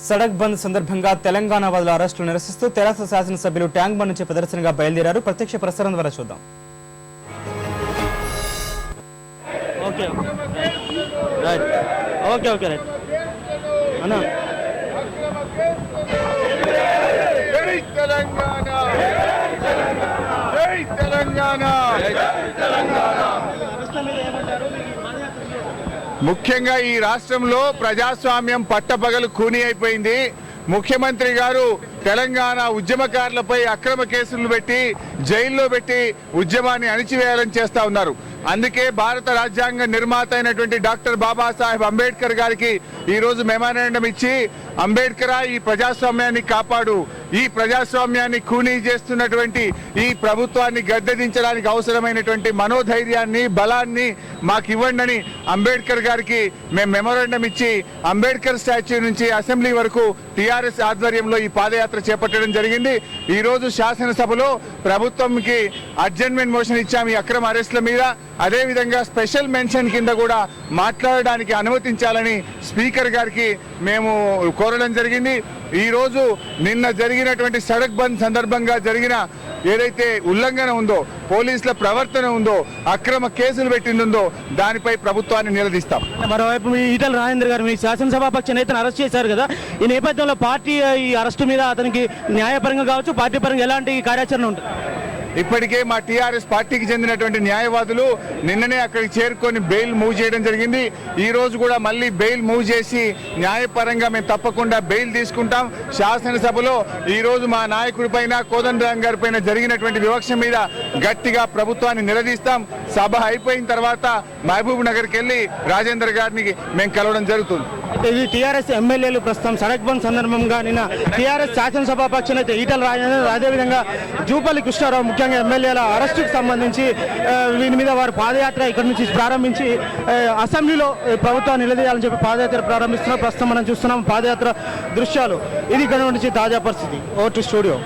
సడక్ బంద్ సందర్భంగా తెలంగాణ వాదుల అరెస్టులు నిరసిస్తూ తెరాస శాసనసభ్యులు ట్యాంక్ బండ్ నుంచి ప్రదర్శనగా బయలుదేరారు. ప్రత్యక్ష ప్రసారం ద్వారా చూద్దాం. ముఖ్యంగా ఈ రాష్ట్రంలో ప్రజాస్వామ్యం పట్టపగలు కూని అయిపోయింది. ముఖ్యమంత్రి గారు తెలంగాణ ఉద్యమకారులపై అక్రమ కేసులు పెట్టి జైల్లో పెట్టి ఉద్యమాన్ని అణిచివేయాలని చేస్తా ఉన్నారు. అందుకే భారత రాజ్యాంగ నిర్మాత అయినటువంటి డాక్టర్ బాబాసాహెబ్ అంబేద్కర్ గారికి ఈ రోజు మెమోరాండం ఇచ్చి, అంబేద్కర్ ఈ ప్రజాస్వామ్యాన్ని కాపాడు, ఈ ప్రజాస్వామ్యాన్ని కూనీ చేస్తున్నటువంటి ఈ ప్రభుత్వాన్ని గద్దెదించడానికి అవసరమైనటువంటి మనోధైర్యాన్ని బలాన్ని మాకు ఇవ్వండి అంబేద్కర్ గారికి మేము మెమోరాండం ఇచ్చి అంబేద్కర్ స్టాచ్యూ నుంచి అసెంబ్లీ వరకు టీఆర్ఎస్ ఆధ్వర్యంలో ఈ పాదయాత్ర చేపట్టడం జరిగింది. ఈ రోజు శాసనసభలో ప్రభుత్వంకి అడ్జర్న్మెంట్ మోషన్ ఇచ్చాము ఈ అక్రమ అరెస్టుల మీద. అదేవిధంగా స్పెషల్ మెన్షన్ కింద కూడా మాట్లాడడానికి అనుమతించాలని స్పీకర్ గారికి మేము కోరడం జరిగింది. ఈ రోజు నిన్న జరిగినటువంటి సడక్ బంద్ సందర్భంగా జరిగిన ఏదైతే ఉల్లంఘన ఉందో, పోలీసుల ప్రవర్తన ఉందో, అక్రమ కేసులు పెట్టిందో దానిపై ప్రభుత్వాన్ని నిలదీస్తాం. మరోవైపు ఈటల రాజేందర్ గారు మీ శాసనసభాపక్ష నేతను అరెస్ట్ చేశారు కదా, ఈ నేపథ్యంలో పార్టీ ఈ అరెస్టు మీద అతనికి న్యాయపరంగా కావచ్చు, పార్టీ పరంగా ఎలాంటి కార్యాచరణ ఉంటుంది? ఇప్పటికే మా టీఆర్ఎస్ పార్టీకి చెందినటువంటి న్యాయవాదులు నిన్ననే అక్కడికి చేరుకొని బెయిల్ మూవ్ చేయడం జరిగింది. ఈ రోజు కూడా మళ్ళీ బెయిల్ మూవ్ చేసి న్యాయపరంగా మేము తప్పకుండా బెయిల్ తీసుకుంటాం. శాసనసభలో ఈ రోజు మా నాయకుడి పైన, కోదండరాం గారి పైన జరిగినటువంటి వివక్ష మీద గట్టిగా ప్రభుత్వాన్ని నిలదీస్తాం. సభ అయిపోయిన తర్వాత మహబూబ్ నగర్కి వెళ్ళి రాజేందర్ గారిని మేము కలవడం జరుగుతుంది. ఇది టీఆర్ఎస్ ఎమ్మెల్యేలు ప్రస్తుతం సడక్ బంద్ సందర్భంగా నిన్న టీఆర్ఎస్ శాసనసభాపక్ష నేత ఈటల రాజేందర్, అదేవిధంగా జూపల్లి కృష్ణారావు ముఖ్యంగా ఎమ్మెల్యేల అరెస్టుకు సంబంధించి వీని మీద వారు పాదయాత్ర ఇక్కడ నుంచి ప్రారంభించి అసెంబ్లీలో ప్రభుత్వాన్ని నిలదీయాలని చెప్పి పాదయాత్ర ప్రారంభిస్తున్నారు. ప్రస్తుతం మనం చూస్తున్నాం పాదయాత్ర దృశ్యాలు. ఇది ఇక్కడ నుంచి తాజా పరిస్థితి. Over to studio.